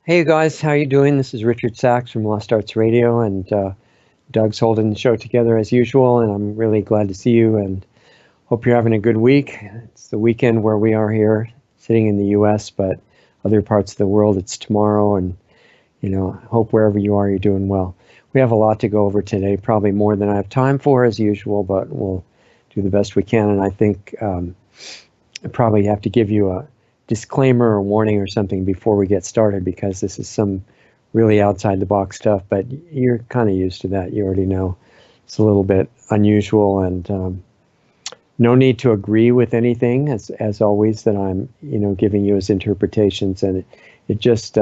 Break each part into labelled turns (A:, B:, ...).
A: Hey guys, how you doing? This is Richard Sachs from Lost Arts Radio, and Doug's holding the show together as usual, and I'm really glad to see you and hope you're having a good week. It's the weekend where we are here, sitting in the U.S., but other parts of the world it's tomorrow, and hope wherever you are, you're doing well. We have a lot to go over today, probably more than I have time for as usual, but we'll do the best we can, and I think I probably have to give you a disclaimer or warning or something before we get started, because this is some really outside the box stuff, but you're kind of used to that. You already know it's a little bit unusual, and no need to agree with anything as always that I'm giving you as interpretations, and it just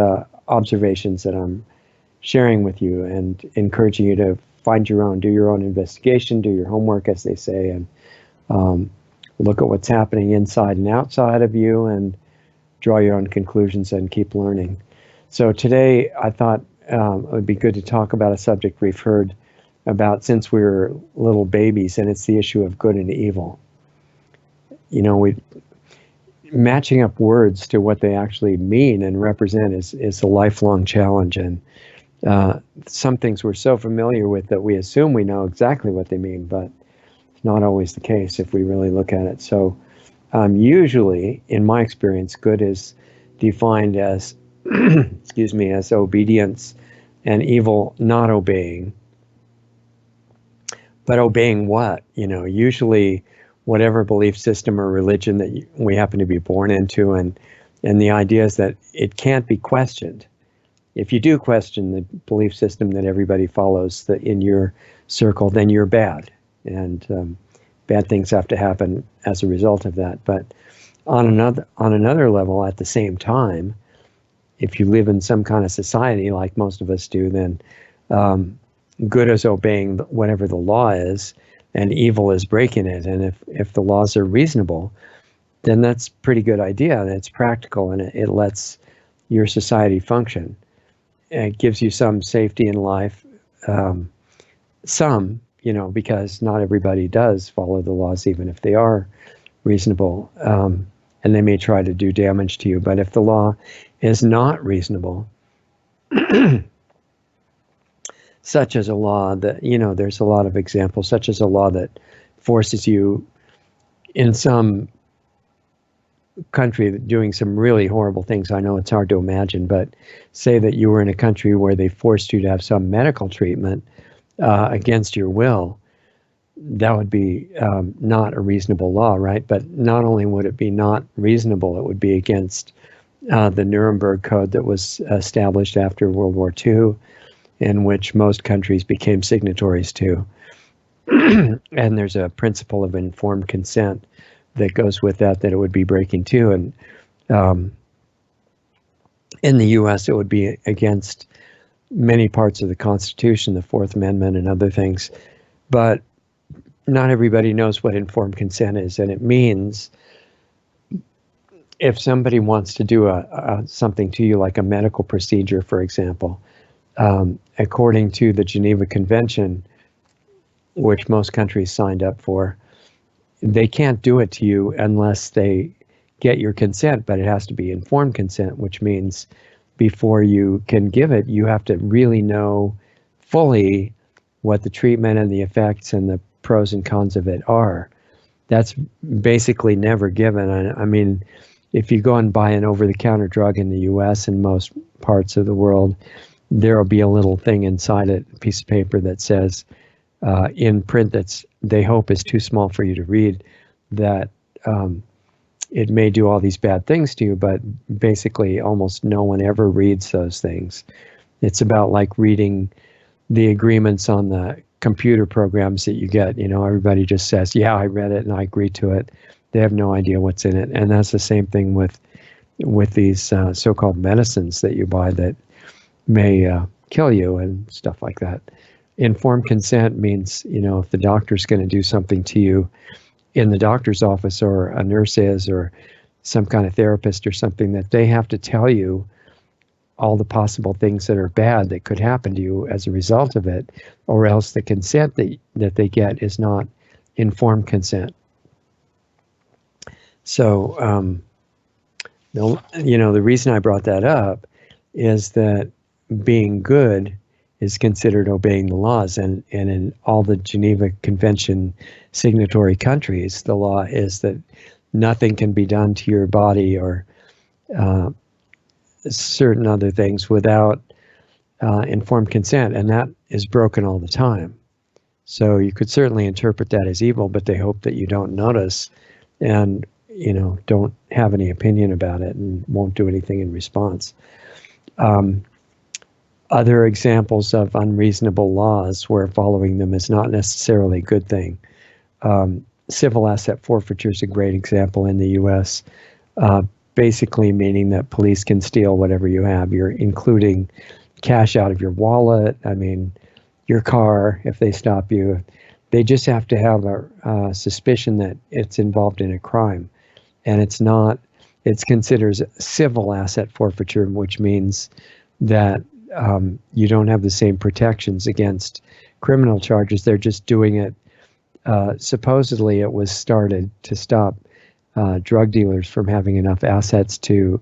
A: observations that I'm sharing with you and encouraging you to find your own, do your own investigation, do your homework, as they say, and look at what's happening inside and outside of you and draw your own conclusions and keep learning. So today I thought it would be good to talk about a subject we've heard about since we were little babies, and it's the issue of good and evil. We matching up words to what they actually mean and represent is a lifelong challenge, and some things we're so familiar with that we assume we know exactly what they mean, but it's not always the case if we really look at it. So usually, in my experience, good is defined as, excuse me, as obedience, and evil not obeying. But obeying what? Usually whatever belief system or religion that we happen to be born into, and the idea is that it can't be questioned. If you do question the belief system that everybody follows in your circle, then you're bad, and bad things have to happen as a result of that. But on another level, at the same time, if you live in some kind of society like most of us do, then good is obeying whatever the law is, and evil is breaking it. And if the laws are reasonable, then that's a pretty good idea, and it's practical, and it lets your society function. It gives you some safety in life, because not everybody does follow the laws, even if they are reasonable, and they may try to do damage to you. But if the law is not reasonable, such as a law that, there's a lot of examples, such as a law that forces you in some country doing some really horrible things. I know it's hard to imagine, but say that you were in a country where they forced you to have some medical treatment against your will. That would be not a reasonable law, right? But not only would it be not reasonable, it would be against the Nuremberg Code that was established after World War II, in which most countries became signatories to. And there's a principle of informed consent that goes with that it would be breaking too. And in the U.S., it would be against many parts of the Constitution, the Fourth Amendment and other things. But not everybody knows what informed consent is, and it means if somebody wants to do something to you, like a medical procedure, for example, according to the Geneva Convention, which most countries signed up for, they can't do it to you unless they get your consent, but it has to be informed consent, which means before you can give it, you have to really know fully what the treatment and the effects and the pros and cons of it are. That's basically never given. I mean, if you go and buy an over-the-counter drug in the US and most parts of the world, there will be a little thing inside it, a piece of paper that says, in print they hope is too small for you to read, that it may do all these bad things to you, but basically almost no one ever reads those things. It's about like reading the agreements on the computer programs that you get. Everybody just says, yeah, I read it and I agree to it. They have no idea what's in it. And that's the same thing with these so-called medicines that you buy that may kill you and stuff like that. Informed consent means, if the doctor's going to do something to you in the doctor's office, or a nurse is, or some kind of therapist or something, that they have to tell you all the possible things that are bad that could happen to you as a result of it, or else the consent that they get is not informed consent. So, the reason I brought that up is that being good is considered obeying the laws. And in all the Geneva Convention signatory countries, the law is that nothing can be done to your body or certain other things without informed consent. And that is broken all the time. So you could certainly interpret that as evil, but they hope that you don't notice and, don't have any opinion about it and won't do anything in response. Other examples of unreasonable laws where following them is not necessarily a good thing. Civil asset forfeiture is a great example in the U.S., basically meaning that police can steal whatever you have. You're including cash out of your wallet, your car, if they stop you. They just have to have a suspicion that it's involved in a crime. And it's considered civil asset forfeiture, which means that you don't have the same protections against criminal charges. They're just doing it. Supposedly it was started to stop drug dealers from having enough assets to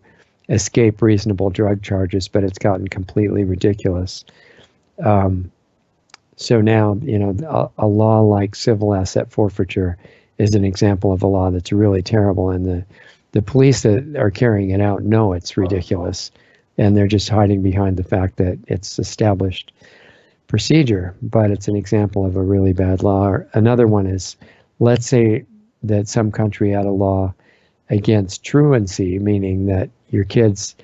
A: escape reasonable drug charges, but it's gotten completely ridiculous. So now, a law like civil asset forfeiture is an example of a law that's really terrible, and the police that are carrying it out know it's ridiculous, and they're just hiding behind the fact that it's established procedure, but it's an example of a really bad law. Another one is, let's say that some country had a law against truancy, meaning that your kids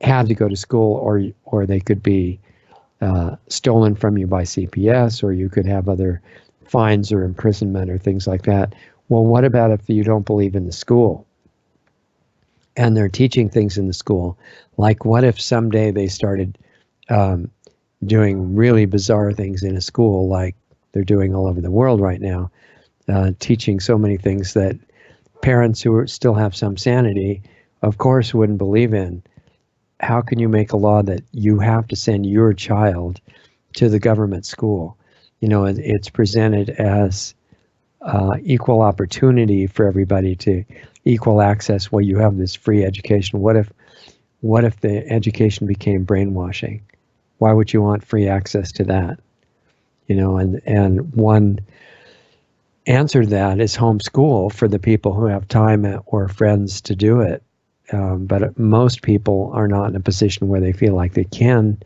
A: had to go to school, or they could be stolen from you by CPS, or you could have other fines or imprisonment or things like that. Well, what about if you don't believe in the school and they're teaching things in the school? Like, what if someday they started doing really bizarre things in a school, like they're doing all over the world right now, teaching so many things that parents who still have some sanity, of course, wouldn't believe in? How can you make a law that you have to send your child to the government school? It's presented as equal opportunity for everybody to equal access. Well, you have this free education. What if the education became brainwashing? Why would you want free access to that? And one answer to that is homeschool for the people who have time or friends to do it. But most people are not in a position where they feel like they can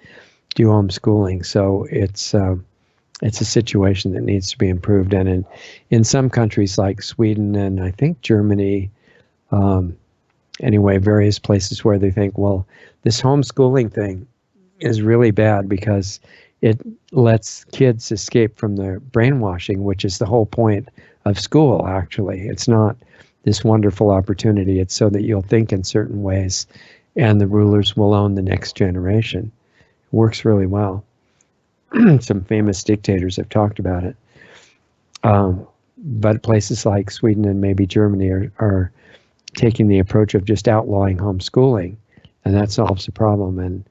A: do homeschooling. So it's a situation that needs to be improved. And in some countries like Sweden and I think Germany, anyway, various places where they think, well, this homeschooling thing is really bad because it lets kids escape from their brainwashing, which is the whole point of school, actually. It's not this wonderful opportunity. It's so that you'll think in certain ways and the rulers will own the next generation. It works really well. Some famous dictators have talked about it. But places like Sweden and maybe Germany are taking the approach of just outlawing homeschooling, and that solves the problem. And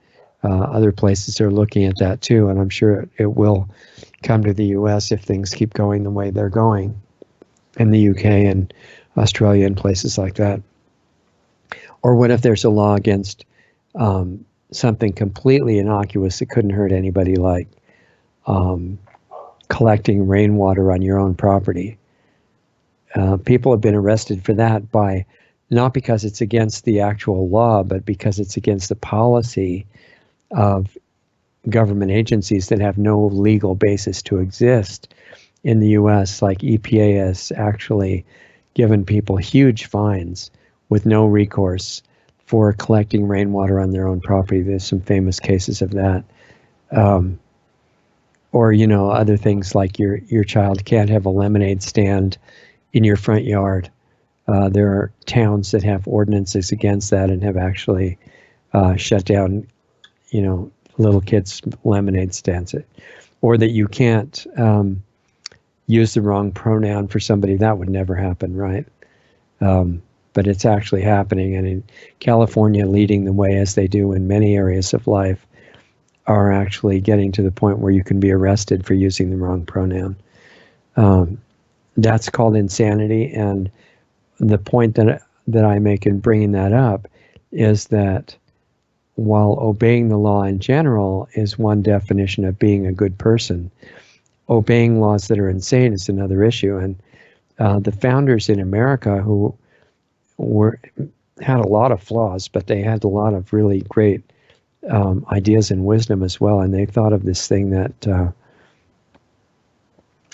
A: other places are looking at that too, and I'm sure it will come to the U.S. if things keep going the way they're going in the UK and Australia and places like that. Or what if there's a law against something completely innocuous that couldn't hurt anybody, like collecting rainwater on your own property? People have been arrested for that not because it's against the actual law, but because it's against the policy of government agencies that have no legal basis to exist. In the US, like EPA has actually given people huge fines with no recourse for collecting rainwater on their own property. There's some famous cases of that. Or, other things like your child can't have a lemonade stand in your front yard. There are towns that have ordinances against that and have actually shut down, little kids' lemonade stands. Or that you can't use the wrong pronoun for somebody. That would never happen, right? But it's actually happening. And in California, leading the way as they do in many areas of life, are actually getting to the point where you can be arrested for using the wrong pronoun. That's called insanity. And the point that I make in bringing that up is that while obeying the law in general is one definition of being a good person, obeying laws that are insane is another issue. And the founders in America, who had a lot of flaws, but they had a lot of really great ideas and wisdom as well. And they thought of this thing that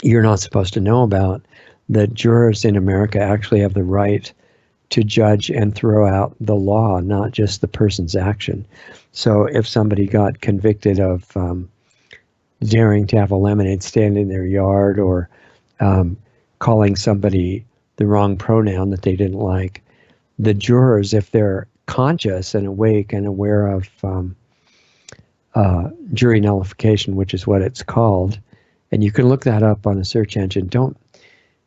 A: you're not supposed to know about, that jurors in America actually have the right to judge and throw out the law, not just the person's action. So if somebody got convicted of daring to have a lemonade stand in their yard, or calling somebody the wrong pronoun that they didn't like, the jurors, if they're conscious and awake and aware of jury nullification, which is what it's called, and you can look that up on a search engine.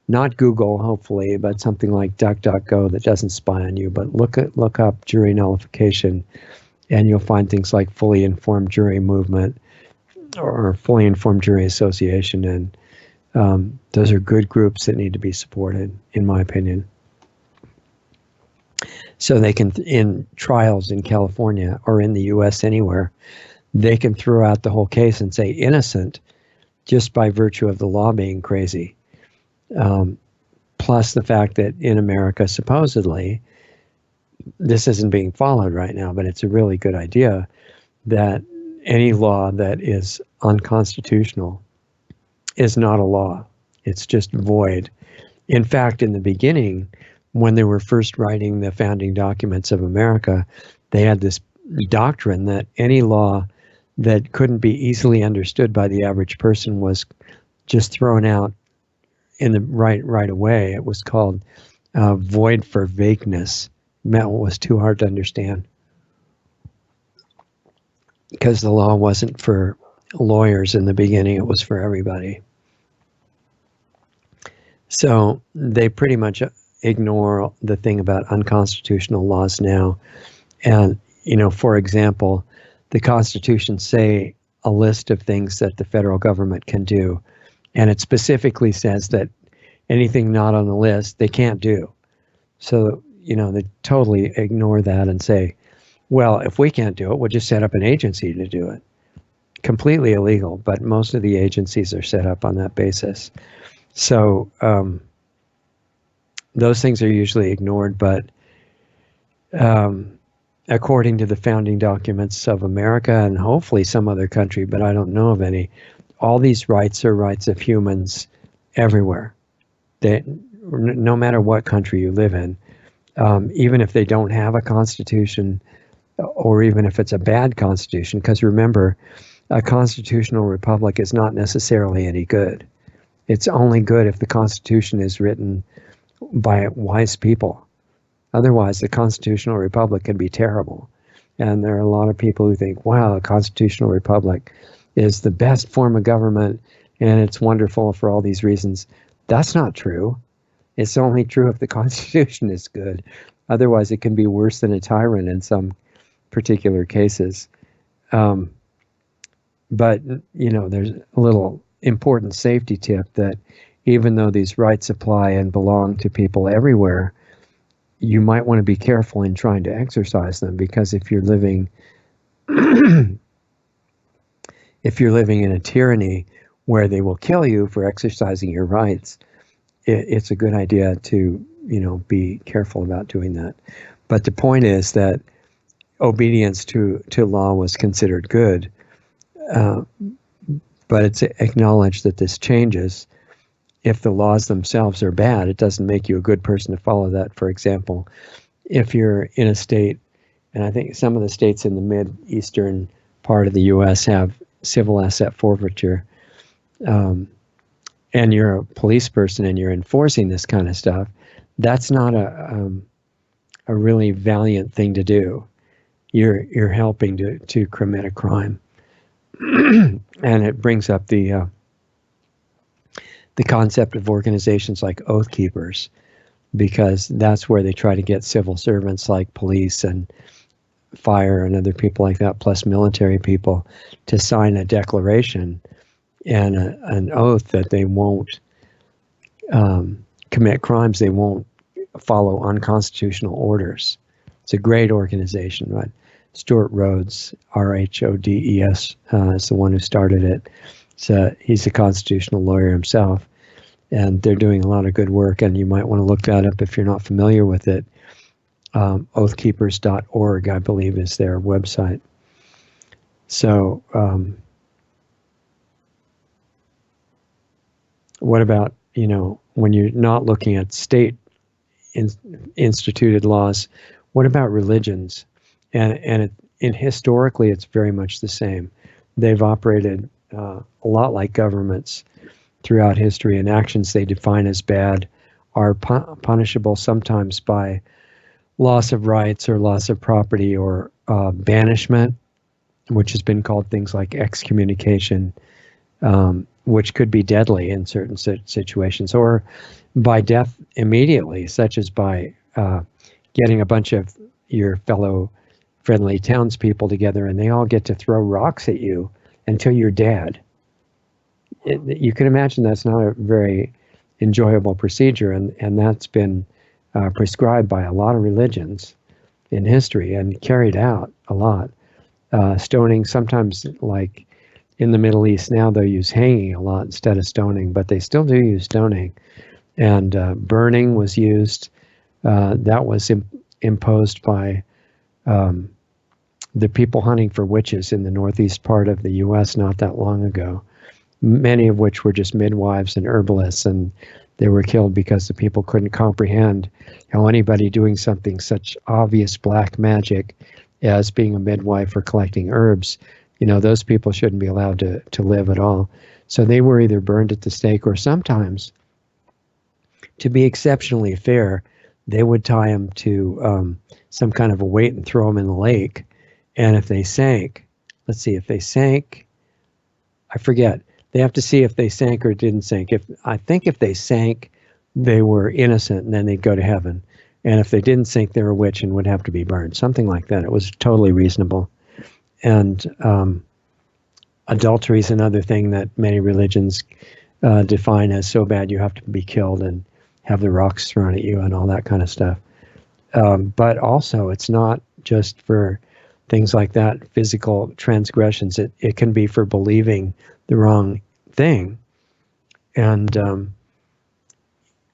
A: Not Google, hopefully, but something like DuckDuckGo that doesn't spy on you. But look up jury nullification, and you'll find things like Fully Informed Jury Movement or Fully Informed Jury Association, and those are good groups that need to be supported, in my opinion. So they can, in trials in California or in the U.S. anywhere, they can throw out the whole case and say innocent just by virtue of the law being crazy. Plus the fact that in America, supposedly, this isn't being followed right now, but it's a really good idea, that any law that is unconstitutional is not a law. It's just void. In fact, in the beginning, when they were first writing the founding documents of America, they had this doctrine that any law that couldn't be easily understood by the average person was just thrown out in the right away. It was called void for vagueness. Meant it was too hard to understand, because the law wasn't for lawyers in the beginning, it was for everybody. So they pretty much ignore the thing about unconstitutional laws now. And, for example, the Constitution say a list of things that the federal government can do, and it specifically says that anything not on the list they can't do. So, they totally ignore that and say, well, if we can't do it, we'll just set up an agency to do it. Completely illegal, but most of the agencies are set up on that basis. So those things are usually ignored, but according to the founding documents of America and hopefully some other country, but I don't know of any, all these rights are rights of humans everywhere. No matter what country you live in, even if they don't have a constitution, or even if it's a bad constitution, because remember, a constitutional republic is not necessarily any good. It's only good if the Constitution is written by wise people. Otherwise, the constitutional republic can be terrible. And there are a lot of people who think, wow, a constitutional republic is the best form of government and it's wonderful for all these reasons. That's not true. It's only true if the Constitution is good. Otherwise, it can be worse than a tyrant in some particular cases. But, there's a little important safety tip that even though these rights apply and belong to people everywhere, you might want to be careful in trying to exercise them, because if you're living in a tyranny where they will kill you for exercising your rights, it's a good idea to, be careful about doing that. But the point is that obedience to law was considered good, but it's acknowledged that this changes. If the laws themselves are bad, it doesn't make you a good person to follow that. For example, if you're in a state, and I think some of the states in the mid-eastern part of the U.S. have civil asset forfeiture, and you're a police person and you're enforcing this kind of stuff, that's not a really valiant thing to do. You're helping to commit a crime, and it brings up the concept of organizations like Oath Keepers, because that's where they try to get civil servants like police and fire and other people like that, plus military people, to sign a declaration and an oath that they won't commit crimes, they won't follow unconstitutional orders. It's a great organization, right? Stuart Rhodes, Rhodes, is the one who started it. So he's a constitutional lawyer himself, and they're doing a lot of good work, and you might want to look that up if you're not familiar with it. Oathkeepers.org, I believe, is their website. So what about, when you're not looking at state instituted laws, what about religions? And historically, it's very much the same. They've operated a lot like governments throughout history, and actions they define as bad are punishable sometimes by loss of rights or loss of property or banishment, which has been called things like excommunication, which could be deadly in certain situations, or by death immediately, such as by getting a bunch of your fellow friendly townspeople together and they all get to throw rocks at you until you're dead. You can imagine that's not a very enjoyable procedure, and that's been prescribed by a lot of religions in history and carried out a lot. Stoning, sometimes like in the Middle East now, they'll use hanging a lot instead of stoning, but they still do use stoning. And burning was used. That was imposed by the people hunting for witches in the northeast part of the U.S. not that long ago, many of which were just midwives and herbalists, and they were killed because the people couldn't comprehend how anybody doing something such obvious black magic as being a midwife or collecting herbs, those people shouldn't be allowed to live at all. So they were either burned at the stake, or sometimes, to be exceptionally fair, they would tie them to some kind of a weight and throw them in the lake. And if they sank, I forget. They have to see if they sank or didn't sink. I think if they sank, they were innocent, and then they'd go to heaven. And if they didn't sink, they were a witch and would have to be burned, something like that. It was totally reasonable. And adultery is another thing that many religions define as so bad you have to be killed and have the rocks thrown at you and all that kind of stuff. But also, it's not just for things like that, physical transgressions. It can be for believing the wrong thing. And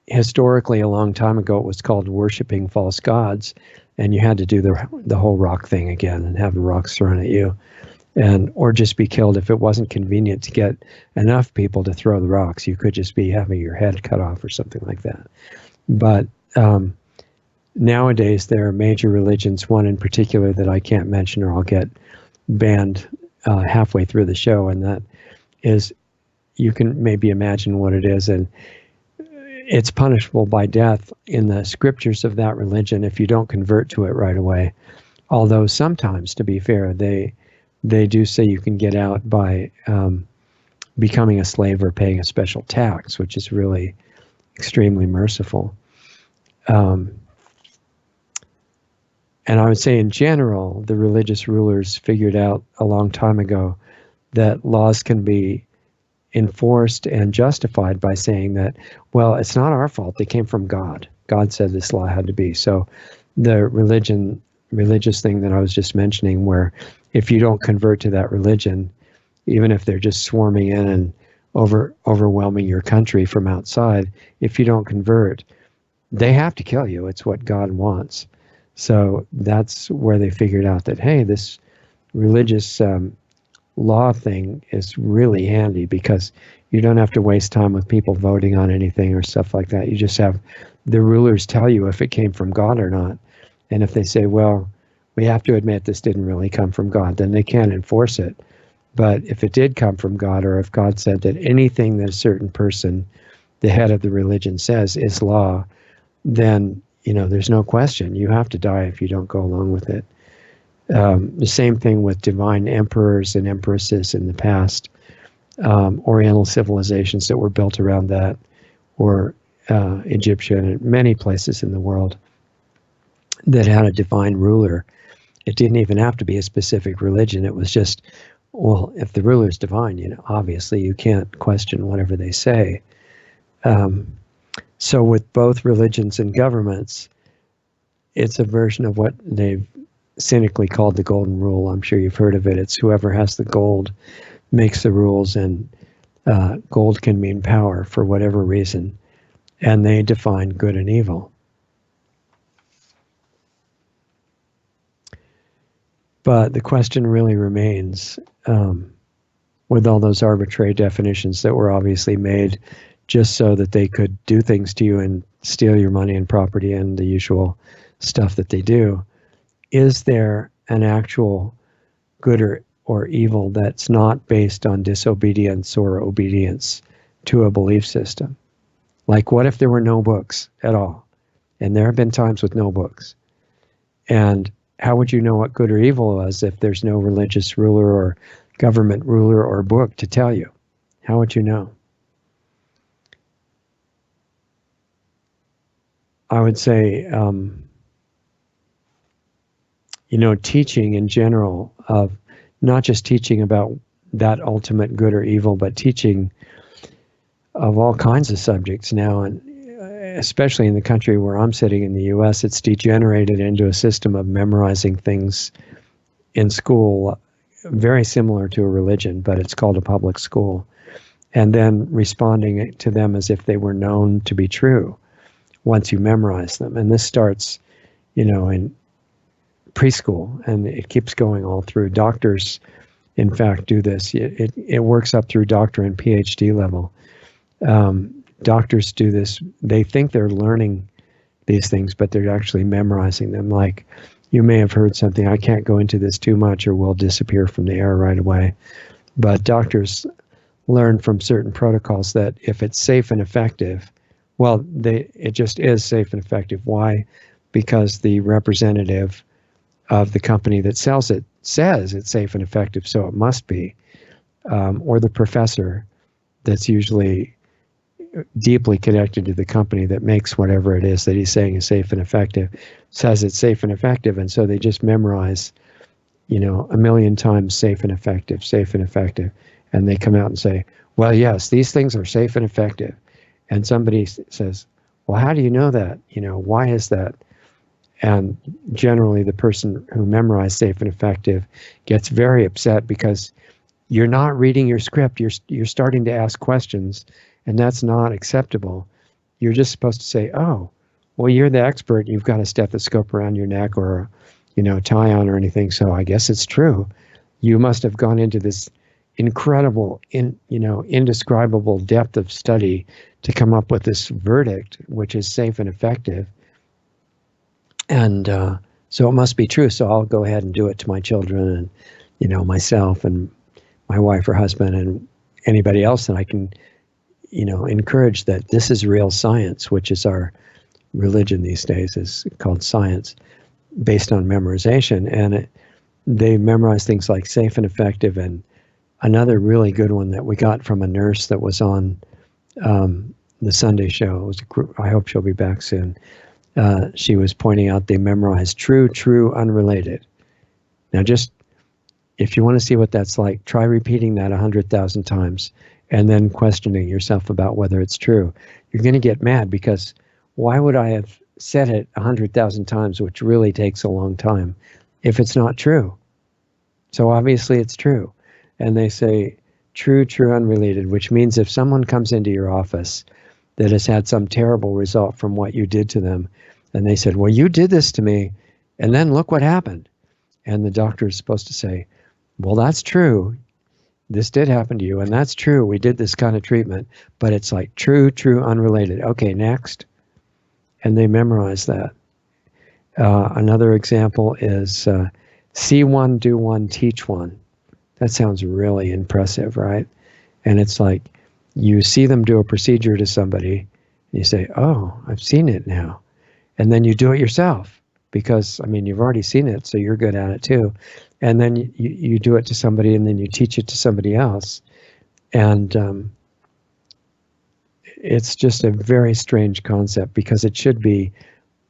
A: historically, a long time ago, it was called worshiping false gods, and you had to do the whole rock thing again and have the rocks thrown at you, or just be killed if it wasn't convenient to get enough people to throw the rocks. You could just be having your head cut off or something like that. But nowadays, there are major religions, one in particular that I can't mention or I'll get banned halfway through the show, and that is, you can maybe imagine what it is, and it's punishable by death in the scriptures of that religion if you don't convert to it right away. Although sometimes, to be fair, they do say you can get out by becoming a slave or paying a special tax, which is really extremely merciful. And I would say in general, the religious rulers figured out a long time ago that laws can be enforced and justified by saying that, well, it's not our fault. They came from God. God said this law had to be. So the religious thing that I was just mentioning, where if you don't convert to that religion, even if they're just swarming in and overwhelming your country from outside, if you don't convert, they have to kill you. It's what God wants. So that's where they figured out that, hey, this religious law thing is really handy, because you don't have to waste time with people voting on anything or stuff like that. You just have the rulers tell you if it came from God or not. And if they say, well, we have to admit this didn't really come from God, then they can't enforce it. But if it did come from God, or if God said that anything that a certain person, the head of the religion, says is law, then, there's no question. You have to die if you don't go along with it. The same thing with divine emperors and empresses in the past, Oriental civilizations that were built around that, or Egyptian and many places in the world that had a divine ruler. It didn't even have to be a specific religion. It was just, well, if the ruler's divine, obviously you can't question whatever they say. So with both religions and governments, it's a version of what they've cynically called the golden rule. I'm sure you've heard of it. It's whoever has the gold makes the rules, and gold can mean power for whatever reason, and they define good and evil. But the question really remains, with all those arbitrary definitions that were obviously made just so that they could do things to you and steal your money and property and the usual stuff that they do, is there an actual good or evil that's not based on disobedience or obedience to a belief system? Like, what if there were no books at all? And there have been times with no books. And how would you know what good or evil was if there's no religious ruler or government ruler or book to tell you? How would you know? I would say, teaching in general, of not just teaching about that ultimate good or evil, but teaching of all kinds of subjects now, and especially in the country where I'm sitting in the US, it's degenerated into a system of memorizing things in school, very similar to a religion, but it's called a public school, and then responding to them as if they were known to be true once you memorize them. And this starts, in preschool, and it keeps going all through. Doctors, in fact, do this. It works up through doctor and PhD level. Doctors do this. They think they're learning these things, but they're actually memorizing them. Like, you may have heard something, I can't go into this too much or we'll disappear from the air right away. But doctors learn from certain protocols that if it's safe and effective, well, it just is safe and effective. Why? Because the representative of the company that sells it says it's safe and effective, so it must be. Or the professor that's usually deeply connected to the company that makes whatever it is that he's saying is safe and effective, says it's safe and effective, and so they just memorize, a million times safe and effective, and they come out and say, well, yes, these things are safe and effective. And somebody says, well, how do you know that? Why is that? And generally the person who memorized safe and effective gets very upset because you're not reading your script. You're starting to ask questions, and that's not acceptable. You're just supposed to say, oh, well, you're the expert. You've got a stethoscope around your neck or, tie on or anything. So I guess it's true. You must have gone into this incredible, indescribable depth of study to come up with this verdict, which is safe and effective. And so it must be true. So I'll go ahead and do it to my children and, myself and my wife or husband and anybody else that I can, encourage that this is real science, which is our religion these days, is called science, based on memorization. And they memorize things like safe and effective. And another really good one that we got from a nurse that was on the Sunday show, it was I hope she'll be back soon. She was pointing out they memorized true, unrelated. Now, just if you want to see what that's like, try repeating that 100,000 times and then questioning yourself about whether it's true. You're going to get mad because why would I have said it 100,000 times, which really takes a long time, if it's not true? So obviously it's true. And they say true, unrelated, which means if someone comes into your office that has had some terrible result from what you did to them, and they said, well, you did this to me, and then look what happened. And the doctor is supposed to say, well, that's true. This did happen to you, and that's true. We did this kind of treatment, but it's like true, unrelated. Okay, next. And they memorize that. Another example is see one, do one, teach one. That sounds really impressive, right? And it's like you see them do a procedure to somebody, and you say, oh, I've seen it now. And then you do it yourself because, you've already seen it, so you're good at it too. And then you do it to somebody, and then you teach it to somebody else. And it's just a very strange concept because it should be,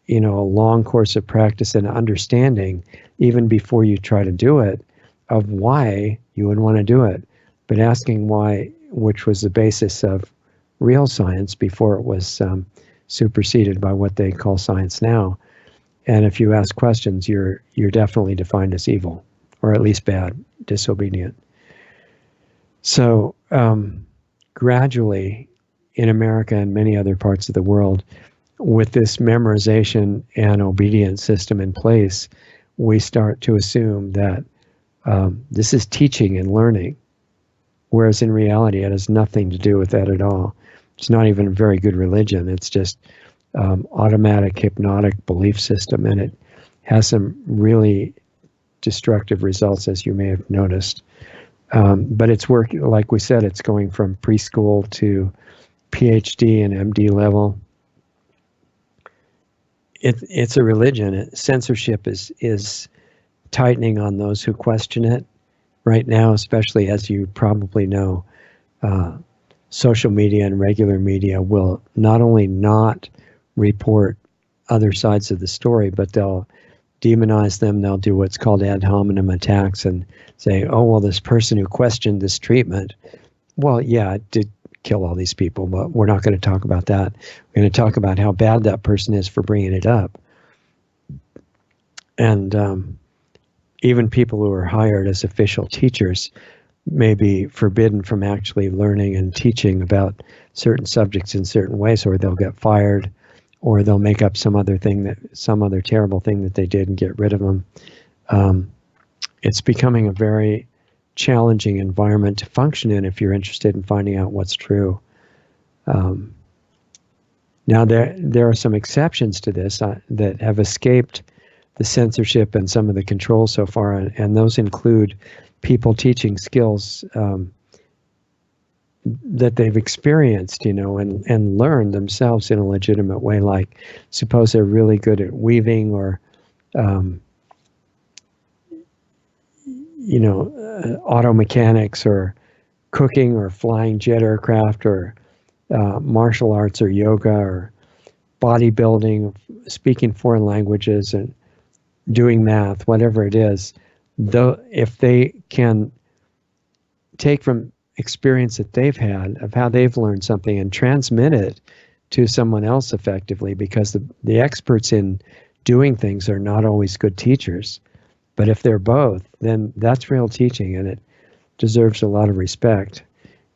A: a long course of practice and understanding even before you try to do it of why you would want to do it. But asking why, which was the basis of real science before it was superseded by what they call science now. And if you ask questions, you're definitely defined as evil, or at least bad, disobedient. So gradually, in America and many other parts of the world, with this memorization and obedience system in place, we start to assume that this is teaching and learning, whereas in reality, it has nothing to do with that at all. It's not even a very good religion. It's just automatic hypnotic belief system, and it has some really destructive results, as you may have noticed. But it's working, like we said, it's going from preschool to PhD and MD level. It's a religion. Censorship is tightening on those who question it right now, especially, as you probably know. Social media and regular media will not only not report other sides of the story, but they'll demonize them. They'll do what's called ad hominem attacks and say, oh, well, this person who questioned this treatment, well, yeah, it did kill all these people, but we're not going to talk about that. We're going to talk about how bad that person is for bringing it up. And even people who are hired as official teachers may be forbidden from actually learning and teaching about certain subjects in certain ways, or they'll get fired, or they'll make up some other terrible thing that they did and get rid of them. It's becoming a very challenging environment to function in if you're interested in finding out what's true. Now, there are some exceptions to this that have escaped the censorship and some of the control so far, and those include people teaching skills that they've experienced, and learned themselves in a legitimate way. Like, suppose they're really good at weaving, or auto mechanics, or cooking, or flying jet aircraft, or martial arts, or yoga, or bodybuilding, speaking foreign languages, and doing math, whatever it is. Though, if they can take from experience that they've had of how they've learned something and transmit it to someone else effectively, because the experts in doing things are not always good teachers. But if they're both, then that's real teaching, and it deserves a lot of respect.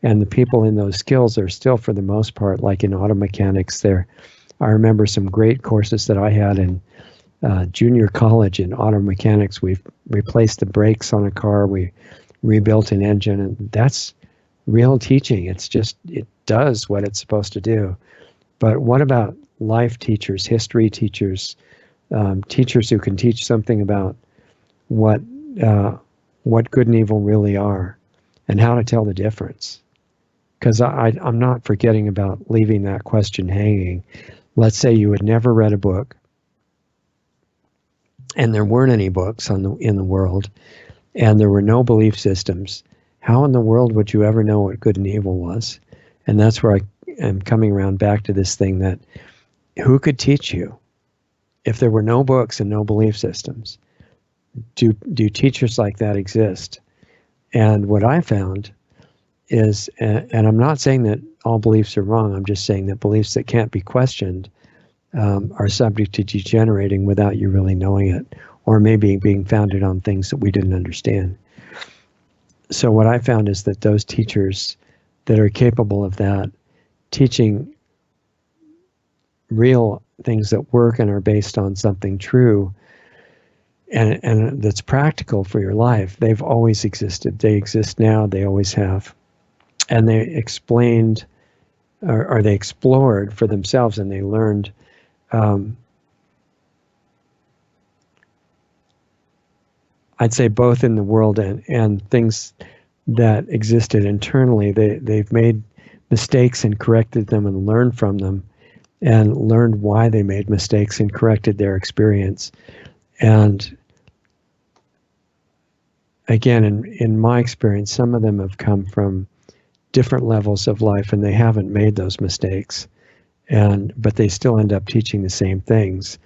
A: And the people in those skills are still, for the most part, like in auto mechanics, I remember some great courses that I had in junior college in auto mechanics. We've replaced the brakes on a car, we rebuilt an engine, and that's real teaching. It does what it's supposed to do. But what about life teachers, history teachers, teachers who can teach something about what good and evil really are, and how to tell the difference? Because I'm not forgetting about leaving that question hanging. Let's say you had never read a book, and there weren't any books in the world, and there were no belief systems. How in the world would you ever know what good and evil was? And that's where I am coming around back to this thing that who could teach you if there were no books and no belief systems? Do teachers like that exist? And what I found is, and I'm not saying that all beliefs are wrong, I'm just saying that beliefs that can't be questioned are subject to degenerating without you really knowing it, or maybe being founded on things that we didn't understand. So what I found is that those teachers that are capable of that, teaching real things that work and are based on something true, and that's practical for your life, they've always existed. They exist now, they always have. And they explained, or they explored for themselves, and they learned I'd say both in the world and things that existed internally. They've made mistakes and corrected them and learned from them, and learned why they made mistakes and corrected their experience. And again, in my experience, some of them have come from different levels of life, and they haven't made those mistakes, but they still end up teaching the same things.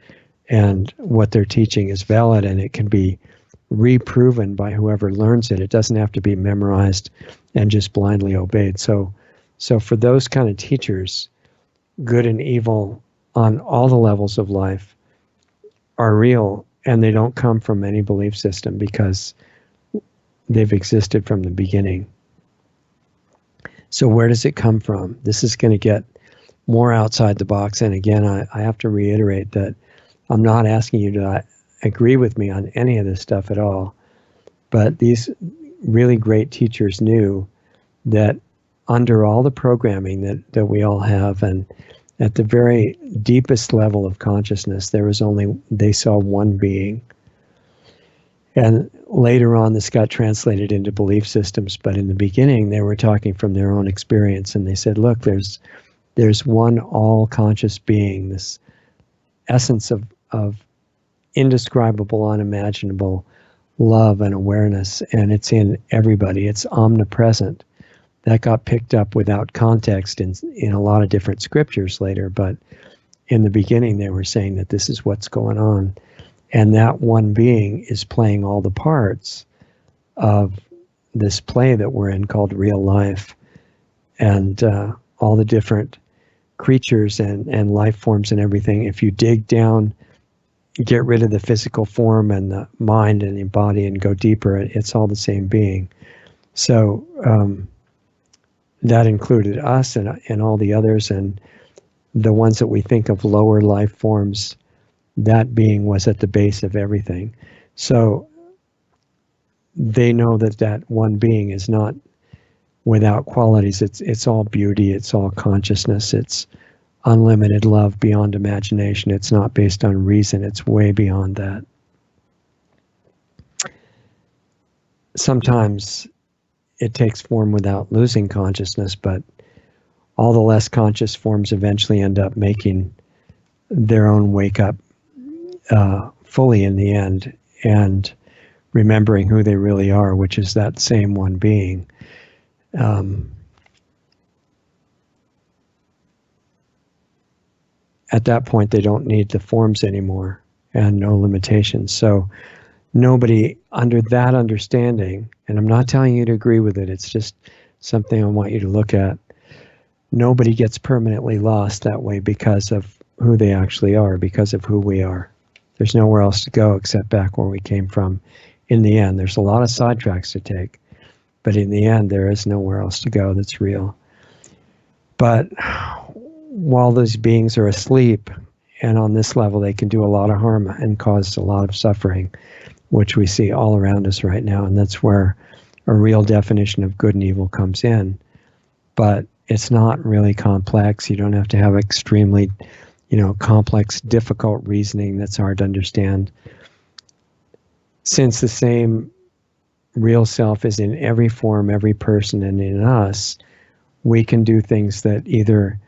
A: And what they're teaching is valid, and it can be reproven by whoever learns it. It doesn't have to be memorized and just blindly obeyed. So for those kind of teachers, good and evil on all the levels of life are real, and they don't come from any belief system because they've existed from the beginning. So where does it come from? This is going to get more outside the box. And again, I have to reiterate that I'm not asking you to agree with me on any of this stuff at all. But these really great teachers knew that under all the programming that we all have, and at the very deepest level of consciousness, they saw one being. And later on, this got translated into belief systems. But in the beginning, they were talking from their own experience. And they said, look, there's one all-conscious being, this essence of indescribable, unimaginable love and awareness. And it's in everybody. It's omnipresent. That got picked up without context in a lot of different scriptures later. But in the beginning, they were saying that this is what's going on. And that one being is playing all the parts of this play that we're in called real life. And all the different creatures and life forms and everything. If you dig down, get rid of the physical form and the mind and the body and go deeper, it's all the same being. So that included us and all the others, and the ones that we think of lower life forms. That being was at the base of everything. So they know that one being is not without qualities. It's all beauty. It's all consciousness. It's unlimited love beyond imagination. It's not based on reason. It's way beyond that. Sometimes it takes form without losing consciousness, but all the less conscious forms eventually end up making their own wake up fully in the end, and remembering who they really are, which is that same one being. At that point, they don't need the forms anymore and no limitations. So nobody under that understanding, and I'm not telling you to agree with it, it's just something I want you to look at. Nobody gets permanently lost that way because of who they actually are, because of who we are. There's nowhere else to go except back where we came from. In the end, there's a lot of sidetracks to take, but in the end, there is nowhere else to go that's real. But while those beings are asleep, and on this level, they can do a lot of harm and cause a lot of suffering, which we see all around us right now. And that's where a real definition of good and evil comes in. But it's not really complex. You don't have to have extremely complex, difficult reasoning that's hard to understand. Since the same real self is in every form, every person, and in us, we can do things that either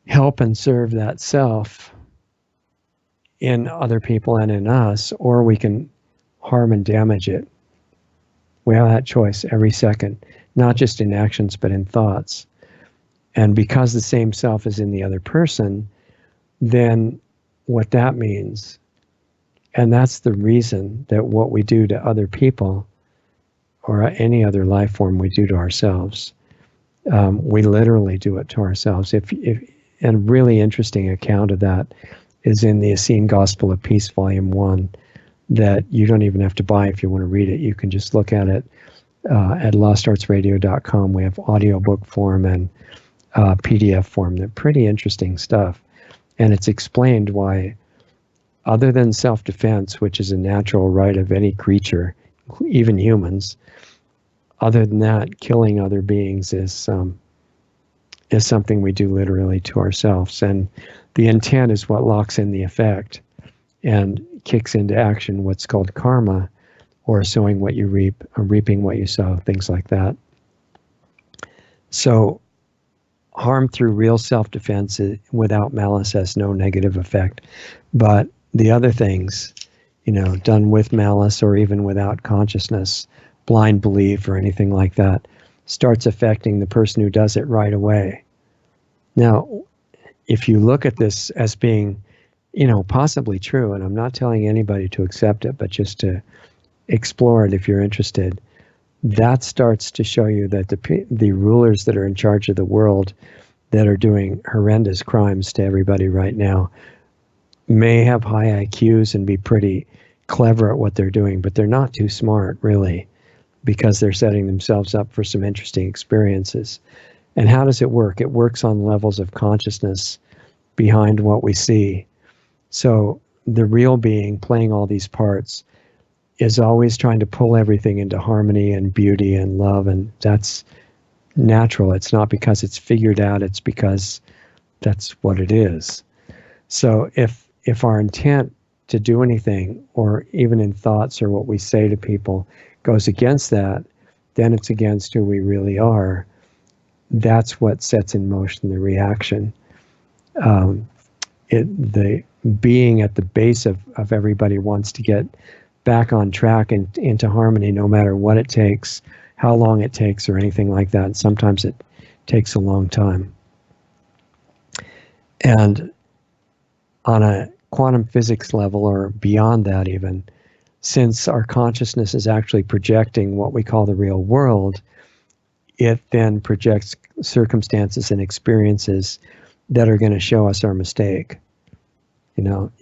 A: help and serve that self in other people and in us, or we can harm and damage it. We have that choice every second, not just in actions, but in thoughts. And because the same self is in the other person, then what that means, and that's the reason that what we do to other people or any other life form we do to ourselves, we literally do it to ourselves. And a really interesting account of that is in the Essene Gospel of Peace, Volume 1, that you don't even have to buy if you want to read it. You can just look at it at lostartsradio.com. We have audiobook form and PDF form. They're pretty interesting stuff. And it's explained why, other than self-defense, which is a natural right of any creature, even humans, other than that, killing other beings is something we do literally to ourselves. And the intent is what locks in the effect and kicks into action what's called karma, or sowing what you reap, or reaping what you sow, things like that. So harm through real self-defense without malice has no negative effect. But the other things, done with malice or even without consciousness, blind belief or anything like that, starts affecting the person who does it right away. Now, if you look at this as being, possibly true, and I'm not telling anybody to accept it, but just to explore it if you're interested, that starts to show you that the rulers that are in charge of the world, that are doing horrendous crimes to everybody right now, may have high IQs and be pretty clever at what they're doing, but they're not too smart, really, because they're setting themselves up for some interesting experiences. And how does it work? It works on levels of consciousness behind what we see. So the real being playing all these parts is always trying to pull everything into harmony and beauty and love, and that's natural. It's not because it's figured out, it's because that's what it is. So if our intent to do anything, or even in thoughts or what we say to people, goes against that, then it's against who we really are. That's what sets in motion the reaction. The being at the base of everybody wants to get back on track and into harmony, no matter what it takes, how long it takes, or anything like that. Sometimes it takes a long time. And on a quantum physics level, or beyond that even, since our consciousness is actually projecting what we call the real world, it then projects circumstances and experiences that are going to show us our mistake. You know,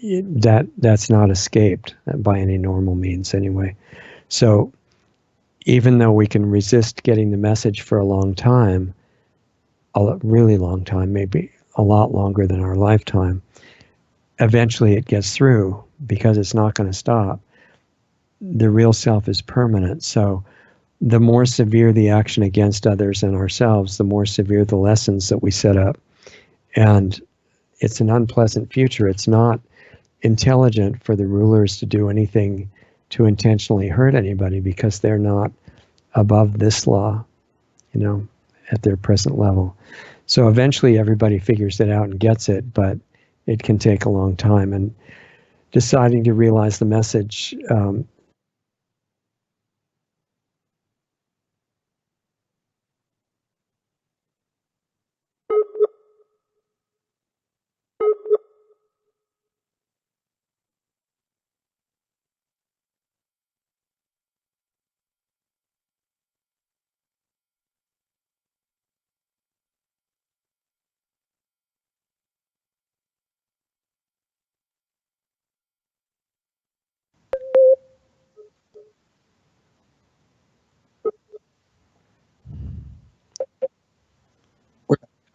A: that's not escaped by any normal means anyway. So even though we can resist getting the message for a long time, a really long time, maybe a lot longer than our lifetime, eventually it gets through because it's not going to stop. The real self is permanent. So the more severe the action against others and ourselves, the more severe the lessons that we set up. And it's an unpleasant future. It's not intelligent for the rulers to do anything to intentionally hurt anybody, because they're not above this law, you know, at their present level. So eventually everybody figures it out and gets it, but it can take a long time. And deciding to realize the message,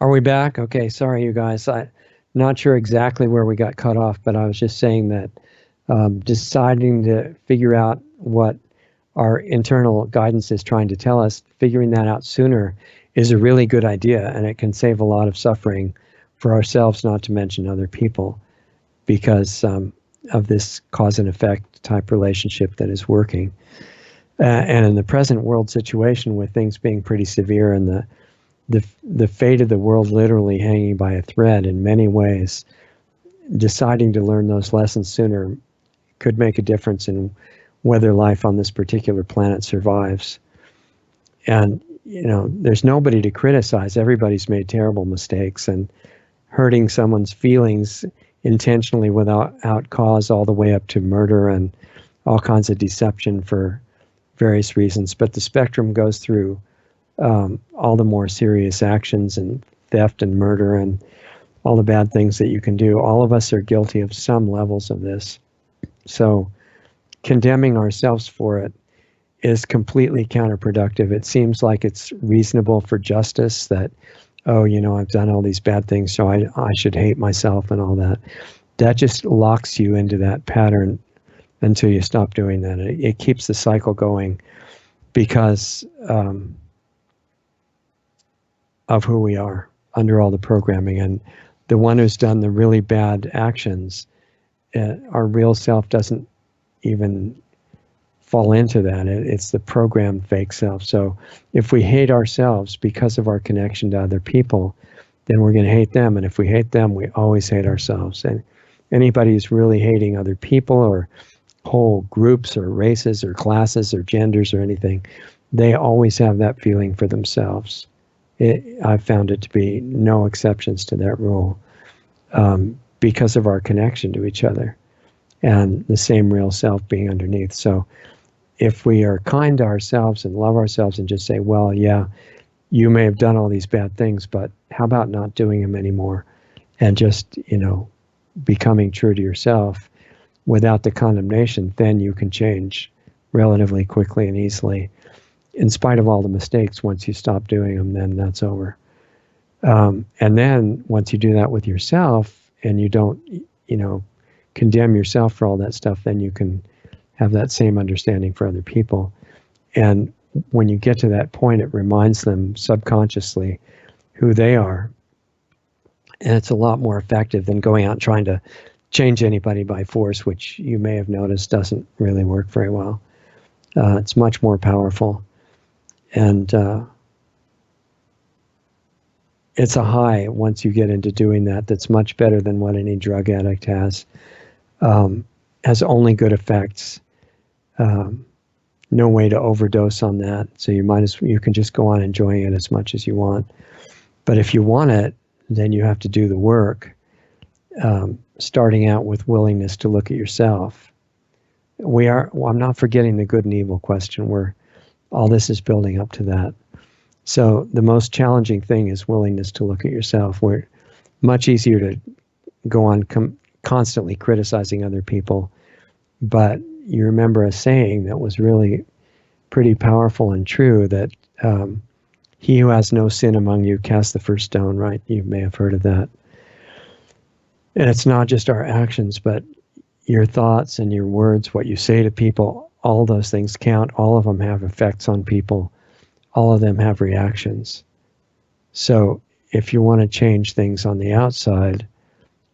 A: are we back? Okay, sorry, you guys. I'm not sure exactly where we got cut off, but I was just saying that deciding to figure out what our internal guidance is trying to tell us, figuring that out sooner is a really good idea, and it can save a lot of suffering for ourselves, not to mention other people, because of this cause and effect type relationship that is working. And in the present world situation, with things being pretty severe and the fate of the world literally hanging by a thread in many ways, deciding to learn those lessons sooner could make a difference in whether life on this particular planet survives. And, you know, there's nobody to criticize. Everybody's made terrible mistakes, and hurting someone's feelings intentionally without cause, all the way up to murder and all kinds of deception for various reasons. But the spectrum goes through all the more serious actions and theft and murder and all the bad things that you can do. All of us are guilty of some levels of this. So condemning ourselves for it is completely counterproductive. It seems like it's reasonable for justice that, oh, you know, I've done all these bad things, so I should hate myself and all that. That just locks you into that pattern until you stop doing that. It keeps the cycle going because of who we are under all the programming. And the one who's done the really bad actions, our real self doesn't even fall into that. It's the programmed fake self. So if we hate ourselves because of our connection to other people, then we're going to hate them. And if we hate them, we always hate ourselves. And anybody who's really hating other people or whole groups or races or classes or genders or anything, they always have that feeling for themselves. I've found it to be no exceptions to that rule, because of our connection to each other and the same real self being underneath. So if we are kind to ourselves and love ourselves and just say, well, yeah, you may have done all these bad things, but how about not doing them anymore? And just, you know, becoming true to yourself without the condemnation, then you can change relatively quickly and easily. In spite of all the mistakes, once you stop doing them, then that's over. And then once you do that with yourself and you don't, condemn yourself for all that stuff, then you can have that same understanding for other people. And when you get to that point, it reminds them subconsciously who they are. And it's a lot more effective than going out and trying to change anybody by force, which you may have noticed doesn't really work very well. It's much more powerful. And it's a high once you get into doing that that's much better than what any drug addict has. Has only good effects. No way to overdose on that. So you can just go on enjoying it as much as you want. But if you want it, then you have to do the work, starting out with willingness to look at yourself. I'm not forgetting the good and evil question, where all this is building up to that. So the most challenging thing is willingness to look at yourself. We're much easier to go on constantly criticizing other people. But you remember a saying that was really pretty powerful and true, that he who has no sin among you cast the first stone, right? You may have heard of that. And it's not just our actions, but your thoughts and your words, what you say to people, all those things count. All of them have effects on people. All of them have reactions. So if you want to change things on the outside,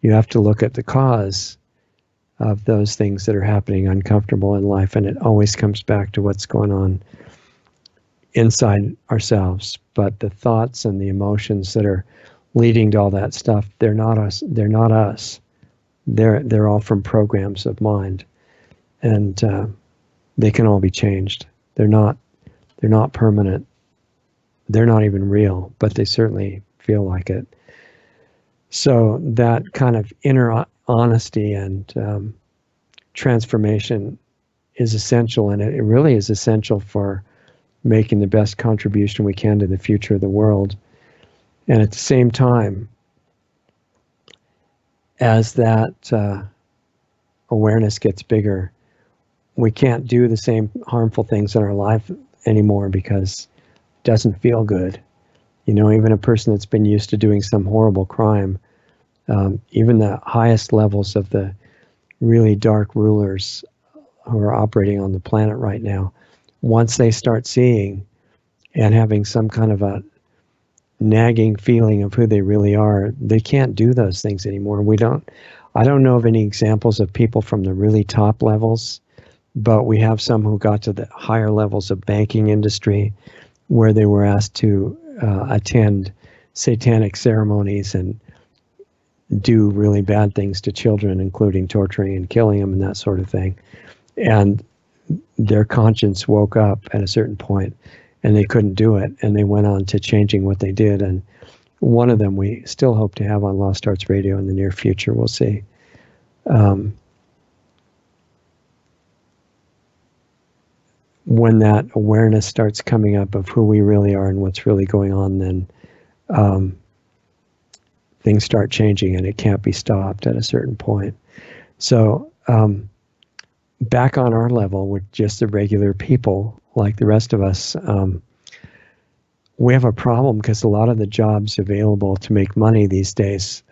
A: you have to look at the cause of those things that are happening uncomfortable in life. And it always comes back to what's going on inside ourselves. But the thoughts and the emotions that are leading to all that stuff, they're not us. They're not us. They're all from programs of mind. And they can all be changed. They're not permanent. They're not even real, but they certainly feel like it. So that kind of inner honesty and transformation is essential, and it really is essential for making the best contribution we can to the future of the world. And at the same time, as that awareness gets bigger, we can't do the same harmful things in our life anymore because it doesn't feel good. Even a person that's been used to doing some horrible crime, even the highest levels of the really dark rulers who are operating on the planet right now, once they start seeing and having some kind of a nagging feeling of who they really are, they can't do those things anymore. I don't know of any examples of people from the really top levels, but we have some who got to the higher levels of banking industry where they were asked to attend satanic ceremonies and do really bad things to children, including torturing and killing them and that sort of thing. And their conscience woke up at a certain point and they couldn't do it. And they went on to changing what they did. And one of them we still hope to have on Lost Arts Radio in the near future. We'll see. When that awareness starts coming up of who we really are and what's really going on, then things start changing and it can't be stopped at a certain point. So back on our level with just the regular people like the rest of us, we have a problem because a lot of the jobs available to make money these days,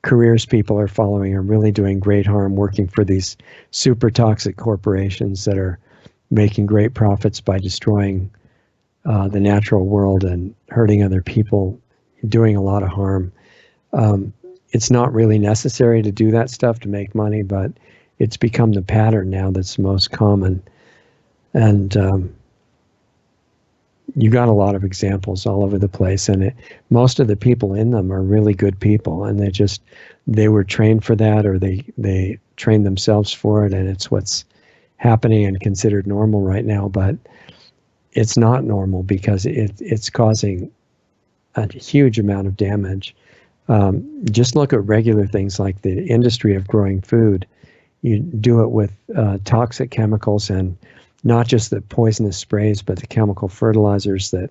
A: careers people are following are really doing great harm working for these super toxic corporations that are making great profits by destroying the natural world and hurting other people, doing a lot of harm. It's not really necessary to do that stuff to make money, but it's become the pattern now that's most common. And you got a lot of examples all over the place, and most of the people in them are really good people, and they were trained for that, or they trained themselves for it, and it's what's happening and considered normal right now. But it's not normal because it's causing a huge amount of damage. Just look at regular things like the industry of growing food. You do it with toxic chemicals, and not just the poisonous sprays, but the chemical fertilizers that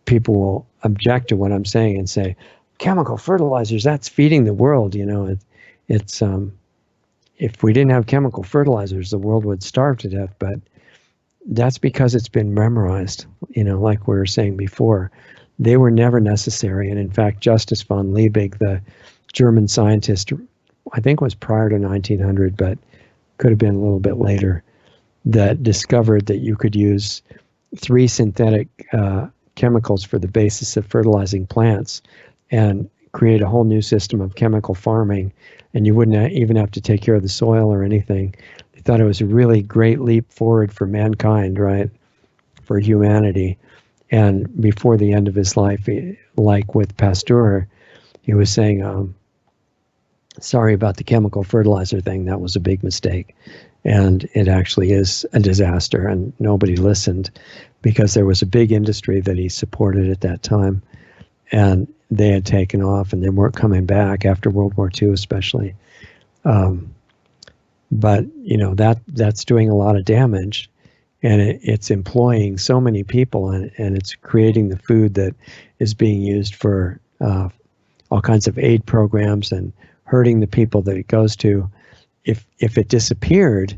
A: people will object to what I'm saying and say, chemical fertilizers, that's feeding the world. It's if we didn't have chemical fertilizers, the world would starve to death. But that's because it's been memorized. Like we were saying before, they were never necessary. And in fact, Justus von Liebig, the German scientist, I think was prior to 1900, but could have been a little bit later, that discovered that you could use 3 synthetic chemicals for the basis of fertilizing plants and create a whole new system of chemical farming, and you wouldn't even have to take care of the soil or anything. They thought it was a really great leap forward for mankind, right? For humanity. And before the end of his life, like with Pasteur, he was saying, sorry about the chemical fertilizer thing, that was a big mistake. And it actually is a disaster, and nobody listened because there was a big industry that he supported at that time, and they had taken off and they weren't coming back after World War II especially. But that's doing a lot of damage, and it's employing so many people, and it's creating the food that is being used for all kinds of aid programs and hurting the people that it goes to. If it disappeared,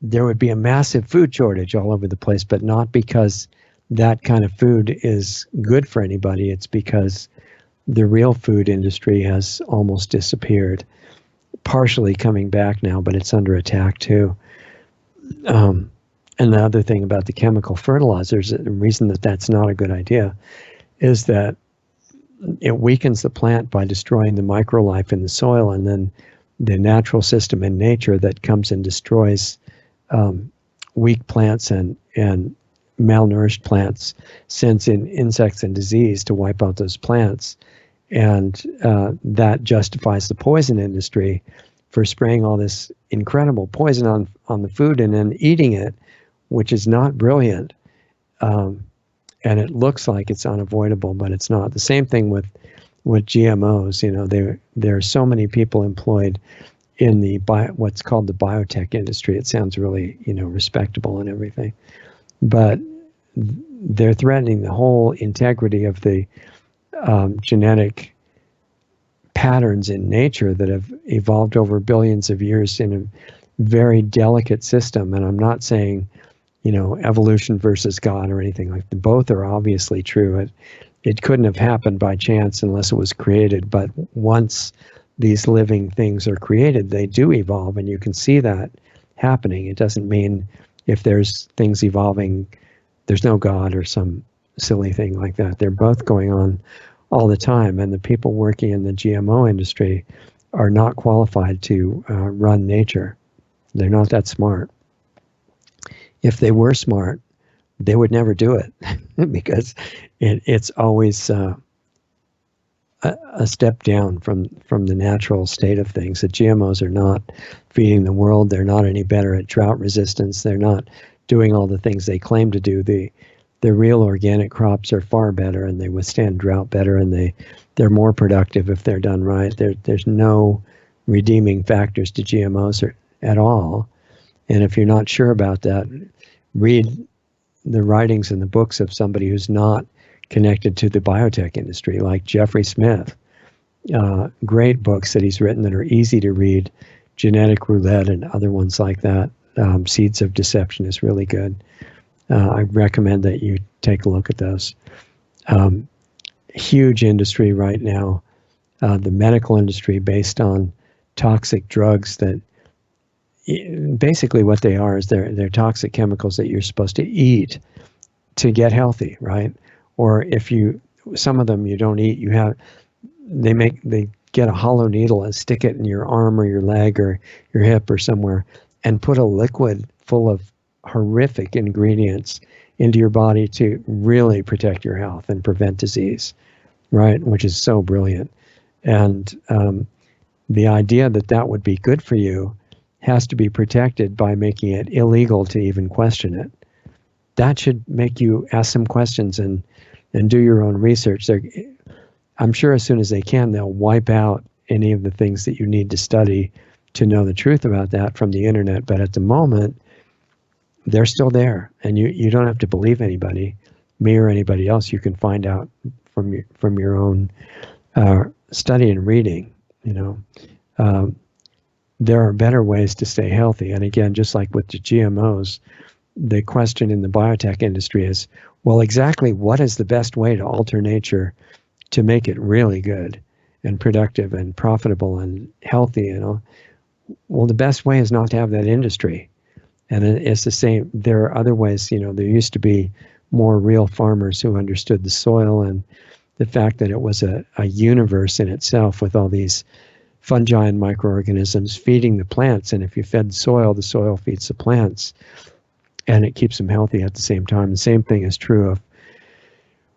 A: there would be a massive food shortage all over the place, but not because that kind of food is good for anybody. It's because the real food industry has almost disappeared, partially coming back now, but it's under attack too. And the other thing about the chemical fertilizers, the reason that that's not a good idea is that it weakens the plant by destroying the microlife in the soil, and then the natural system in nature that comes and destroys weak plants and malnourished plants sends in insects and disease to wipe out those plants. And that justifies the poison industry for spraying all this incredible poison on the food and then eating it, which is not brilliant. And it looks like it's unavoidable, but it's not. The same thing with GMOs. There are so many people employed in the what's called the biotech industry. It sounds really respectable and everything, but they're threatening the whole integrity of the genetic patterns in nature that have evolved over billions of years in a very delicate system. And I'm not saying evolution versus God or anything like that. Both are obviously true. It couldn't have happened by chance unless it was created. But once these living things are created, they do evolve, and you can see that happening. It doesn't mean if there's things evolving, there's no God or some silly thing like that. They're both going on all the time, and the people working in the GMO industry are not qualified to run nature. They're not that smart. If they were smart, they would never do it because it's always a step down from the natural state of things. The GMOs are not feeding the world. They're not any better at drought resistance. They're not doing all the things they claim to do. The real organic crops are far better, and they withstand drought better, and they're more productive if they're done right. There's no redeeming factors to GMOs at all. And if you're not sure about that, read the writings and the books of somebody who's not connected to the biotech industry, like Jeffrey Smith. Great books that he's written that are easy to read. Genetic Roulette and other ones like that. Seeds of Deception is really good. I recommend that you take a look at those. Huge industry right now, the medical industry, based on toxic drugs that basically what they are is they're toxic chemicals that you're supposed to eat to get healthy, right? Or if some of them you don't eat, they get a hollow needle and stick it in your arm or your leg or your hip or somewhere and put a liquid full of horrific ingredients into your body to really protect your health and prevent disease, right? Which is so brilliant. And the idea that would be good for you has to be protected by making it illegal to even question it. That should make you ask some questions and do your own research. I'm sure as soon as they can, they'll wipe out any of the things that you need to study to know the truth about that from the internet. But at the moment, they're still there, and you don't have to believe anybody, me or anybody else. You can find out from your own study and reading. Um, there are better ways to stay healthy. And again, just like with the GMOs, the question in the biotech industry is, well, exactly what is the best way to alter nature to make it really good and productive and profitable and healthy? Well, the best way is not to have that industry. And it's the same. There are other ways. There used to be more real farmers who understood the soil and the fact that it was a universe in itself with all these fungi and microorganisms feeding the plants. And if you fed the soil feeds the plants, and it keeps them healthy at the same time. The same thing is true of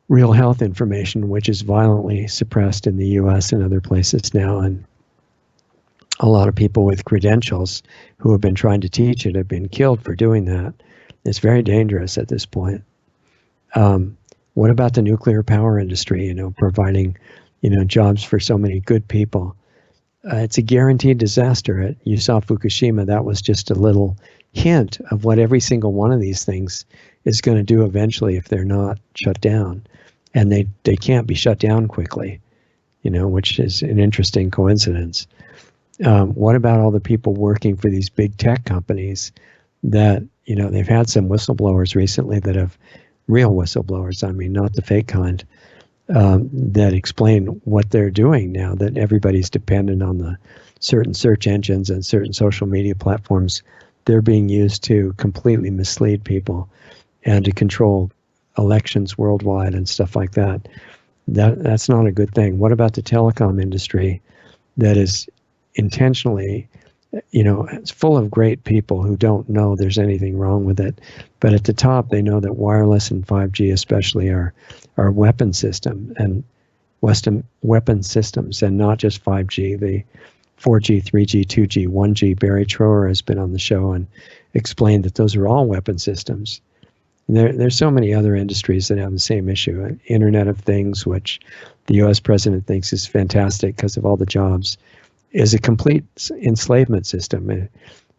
A: real health information, which is violently suppressed in the US and other places now. And a lot of people with credentials who have been trying to teach it have been killed for doing that. It's very dangerous at this point. What about the nuclear power industry, providing, jobs for so many good people? It's a guaranteed disaster. You saw Fukushima. That was just a little hint of what every single one of these things is going to do eventually if they're not shut down. And they can't be shut down quickly, which is an interesting coincidence. What about all the people working for these big tech companies that, they've had some whistleblowers recently that have real whistleblowers, I mean, not the fake kind, that explain what they're doing now that everybody's dependent on the certain search engines and certain social media platforms. They're being used to completely mislead people and to control elections worldwide and stuff like that. That's not a good thing. What about the telecom industry that is intentionally, it's full of great people who don't know there's anything wrong with it, but at the top they know that wireless and 5G especially are weapon system and Western weapon systems, and not just 5G, the 4G, 3G, 2G, 1G. Barry Trower has been on the show and explained that those are all weapon systems. And there's so many other industries that have the same issue. Internet of Things, which the US president thinks is fantastic because of all the jobs, is a complete enslavement system. And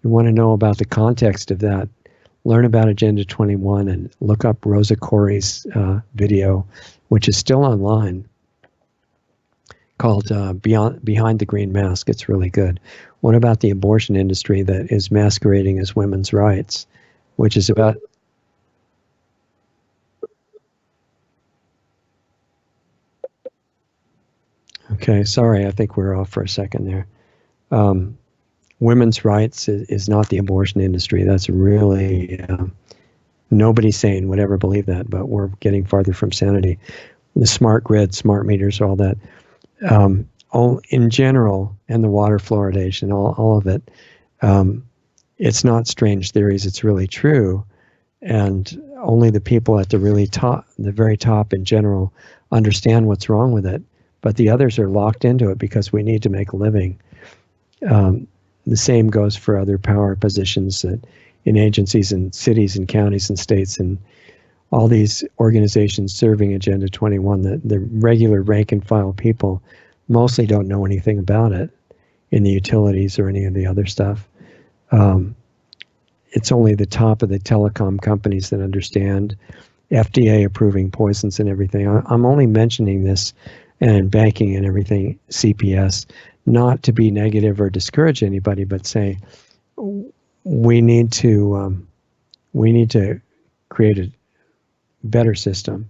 A: you want to know about the context of that, learn about Agenda 21 and look up Rosa Koire's video, which is still online, called Behind the Green Mask. It's really good. What about the abortion industry that is masquerading as women's rights, which is about... Okay, sorry, I think we're off for a second there. Women's rights is not the abortion industry. That's really... nobody sane would ever believe that, but we're getting farther from sanity. The smart grid, smart meters, all that. All in general, and the water fluoridation, all of it, it's not strange theories, it's really true. And only the people at the very top in general, understand what's wrong with it. But the others are locked into it because we need to make a living. The same goes for other power positions in agencies and cities and counties and states and all these organizations serving Agenda 21. The regular rank and file people mostly don't know anything about it in the utilities or any of the other stuff. It's only the top of the telecom companies that understand, FDA approving poisons and everything. I'm only mentioning this, and banking and everything, CPS, not to be negative or discourage anybody, but say we need to create a better system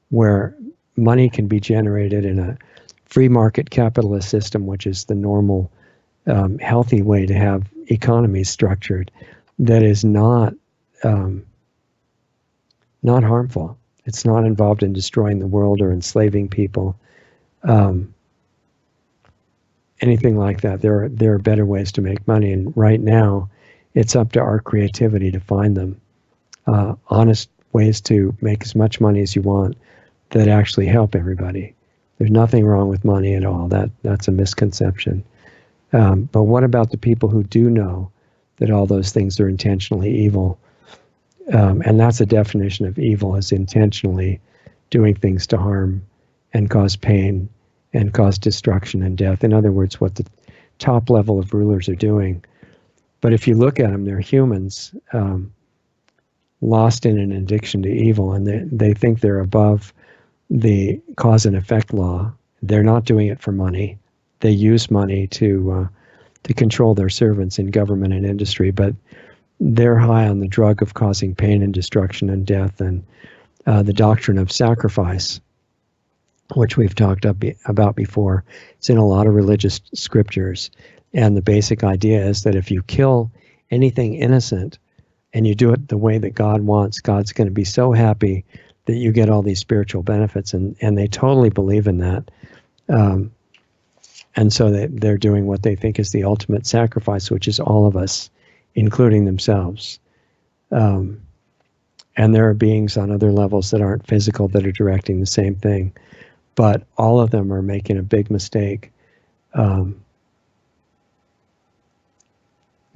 A: where money can be generated in a free market capitalist system, which is the normal, healthy way to have economies structured, that is not harmful. It's not involved in destroying the world or enslaving people. Anything like that. There are better ways to make money, and right now it's up to our creativity to find them. Honest ways to make as much money as you want that actually help everybody. There's nothing wrong with money at all. That's a misconception. But what about the people who do know that all those things are intentionally evil? And that's a definition of evil, is intentionally doing things to harm and cause pain and cause destruction and death. In other words, what the top level of rulers are doing. But if you look at them, they're humans lost in an addiction to evil, and they think they're above the cause and effect law They're not doing it for money. They use money to control their servants in government and industry, but they're high on the drug of causing pain and destruction and death, and the doctrine of sacrifice, which we've talked about before. It's in a lot of religious scriptures, and the basic idea is that if you kill anything innocent and you do it the way that God wants, God's going to be so happy that you get all these spiritual benefits, and they totally believe in that. And so they're doing what they think is the ultimate sacrifice, which is all of us, including themselves. And there are beings on other levels that aren't physical that are directing the same thing. But all of them are making a big mistake.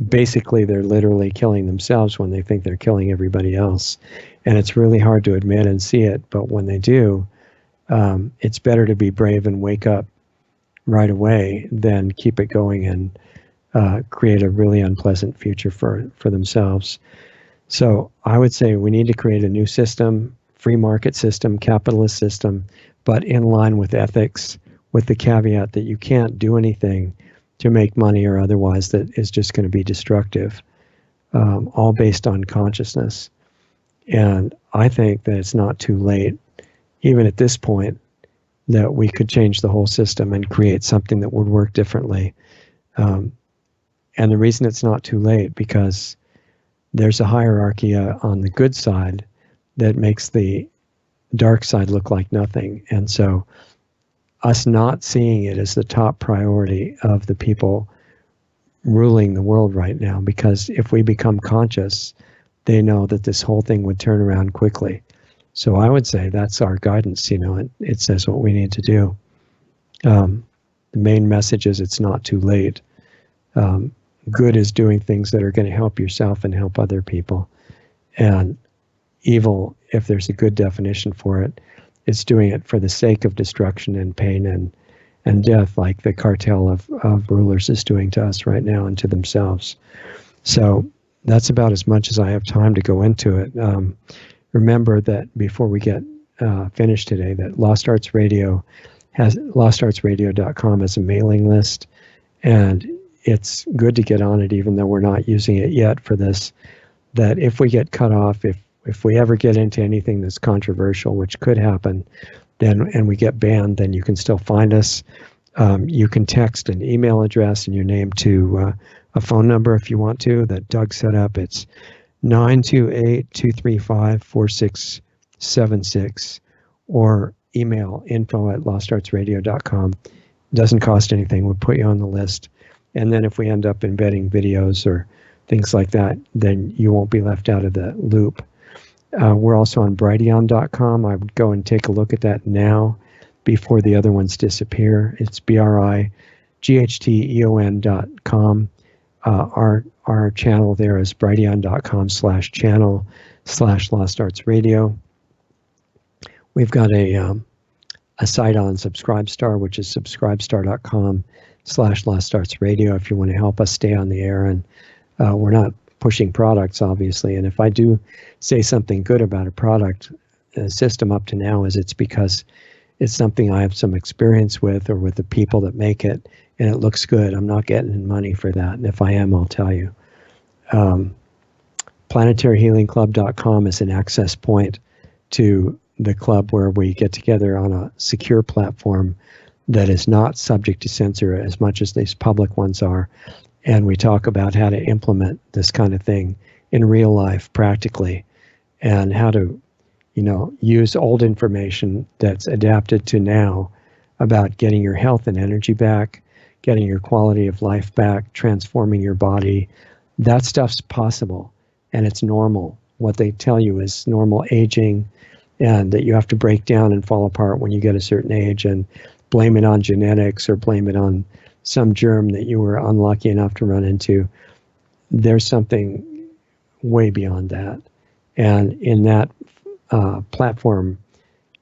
A: Basically, they're literally killing themselves when they think they're killing everybody else. And it's really hard to admit and see it, but when they do, it's better to be brave and wake up right away than keep it going and create a really unpleasant future for themselves. So I would say we need to create a new system, free market system, capitalist system, but in line with ethics, with the caveat that you can't do anything to make money or otherwise that is just going to be destructive, all based on consciousness. And I think that it's not too late, even at this point, that we could change the whole system and create something that would work differently. And the reason it's not too late, because there's a hierarchy on the good side that makes the dark side look like nothing. And so us not seeing it as the top priority of the people ruling the world right now, because if we become conscious, they know that this whole thing would turn around quickly. So I would say that's our guidance. It says what we need to do. The main message is it's not too late. Good is doing things that are going to help yourself and help other people. And evil, if there's a good definition for it, it's doing it for the sake of destruction and pain and death, like the cartel of rulers is doing to us right now and to themselves. So that's about as much as I have time to go into it. Remember that before we get finished today, that Lost Arts Radio has lostartsradio.com as a mailing list, and it's good to get on it even though we're not using it yet for this, that if we get cut off, if we ever get into anything that's controversial, which could happen, then and we get banned, then you can still find us. You can text an email address and your name to a phone number if you want to that Doug set up. It's 928-235-4676, or email info@lostartsradio.com. Doesn't cost anything. We'll put you on the list. And then if we end up embedding videos or things like that, then you won't be left out of the loop. We're also on Brighteon.com. I would go and take a look at that now before the other ones disappear. It's BRIGHTEON.com. Our channel there is Brighteon.com/channel/LostArtsRadio. We've got a site on Subscribestar, which is subscribestar.com/LostArtsRadio if you want to help us stay on the air. And we're not pushing products, obviously. And if I do say something good about a product system up to now, it's because it's something I have some experience with, or with the people that make it, and it looks good. I'm not getting money for that. And if I am, I'll tell you. PlanetaryHealingClub.com is an access point to the club where we get together on a secure platform that is not subject to censor as much as these public ones are. And we talk about how to implement this kind of thing in real life practically, and how to, use old information that's adapted to now about getting your health and energy back, getting your quality of life back, transforming your body. That stuff's possible, and it's normal. What they tell you is normal aging, and that you have to break down and fall apart when you get a certain age, and blame it on genetics or blame it on some germ that you were unlucky enough to run into. There's something way beyond that. And in that platform,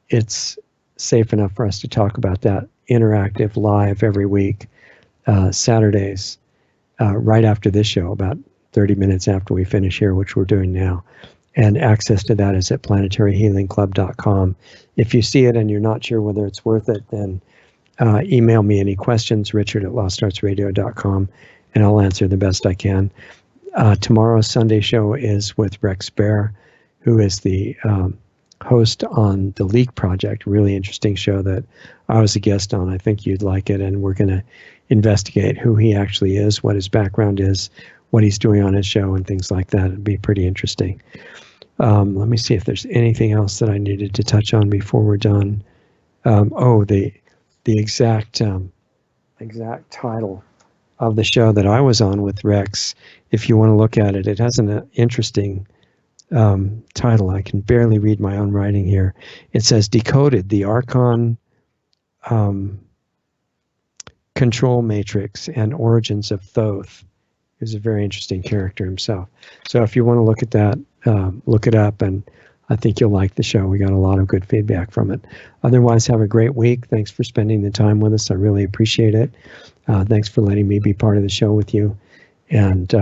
A: it's safe enough for us to talk about that interactive live every week, Saturdays, right after this show, about 30 minutes after we finish here, which we're doing now. And access to that is at PlanetaryHealingClub.com. If you see it and you're not sure whether it's worth it, then email me any questions, richard@lostartsradio.com, and I'll answer the best I can. Tomorrow's Sunday show is with Rex Bear, who is the host on The Leak Project, really interesting show that I was a guest on. I think you'd like it, and we're going to investigate who he actually is, what his background is, what he's doing on his show, and things like that. It'd be pretty interesting. Let me see if there's anything else that I needed to touch on before we're done. The exact title of the show that I was on with Rex, if you want to look at it, it has an interesting title. I can barely read my own writing here. It says Decoded, the Archon Control Matrix and Origins of Thoth. He's a very interesting character himself. So if you want to look at that, look it up, and I think you'll like the show. We got a lot of good feedback from it. Otherwise, have a great week. Thanks for spending the time with us. I really appreciate it. Thanks for letting me be part of the show with you. And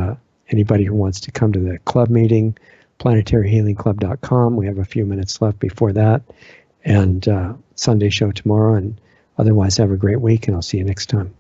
A: anybody who wants to come to the club meeting, planetaryhealingclub.com. We have a few minutes left before that. And Sunday show tomorrow. And otherwise, have a great week, and I'll see you next time.